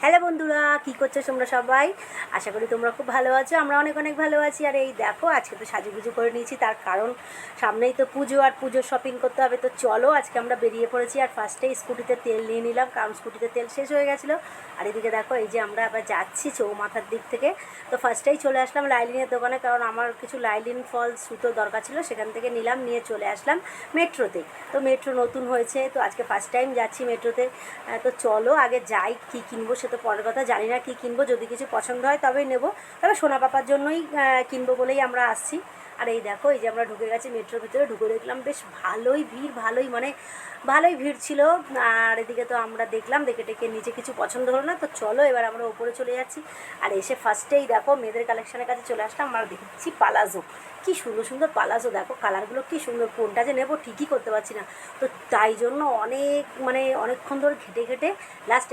Hello বন্ধুরা, কী করছো তোমরা সবাই? আশা করি তোমরা খুব ভালো আছো। আমরা অনেক অনেক ভালো আছি। আর এই দেখো, আজকে তো সাজুগুজু করে নিয়েছি, তার কারণ সামনেই তো পুজো, আর পুজোর শপিং করতে হবে। তো চলো, আজকে আমরা বেরিয়ে পড়েছি। আর ফার্স্টেই স্কুটিতে তেল নিয়ে নিলাম, কারণ স্কুটিতে তেল শেষ হয়ে গেছিলো। আর এদিকে দেখো, এই যে আমরা আবার যাচ্ছি চৌমাথার দিক থেকে। তো ফার্স্টেই চলে আসলাম লাইলিনের দোকানে, কারণ আমার কিছু লাইলিন ফলস সুতো দরকার ছিল, সেখান থেকে নিলাম, নিয়ে চলে আসলাম মেট্রোতে। তো মেট্রো নতুন হয়েছে, তো আজকে ফার্স্ট টাইম যাচ্ছি মেট্রোতে। তো চলো আগে যাই, কী কিনবো সে তো পরের কথা, জানি না কী কিনবো, যদি কিছু পছন্দ হয় তবেই নেবো। তবে সোনা পাপার জন্যই কিনবো বলেই আমরা আসছি। আর এই দেখো, এই যে আমরা ঢুকে গেছি মেট্রোর ভিতরে, ঢুকে দেখলাম বেশ ভালোই ভিড়, ভালোই ভিড় ছিল। আর এদিকে তো আমরা দেখলাম, দেখে টেকে নিচে কিছু পছন্দ হলো না। তো চলো এবার আমরা ওপরে চলে যাচ্ছি। আর এসে ফার্স্টেই দেখো মেয়েদের কালেকশনের কাছে চলে আসলাম। আমরা দেখছি পালাজো, কী সুন্দর সুন্দর পালাজো, দেখো কালারগুলো কী সুন্দর, কোনটা যে নেবো ঠিকই করতে পারছি না। তো তাই জন্য অনেকক্ষণ ধরে ঘেটে ঘেটে লাস্ট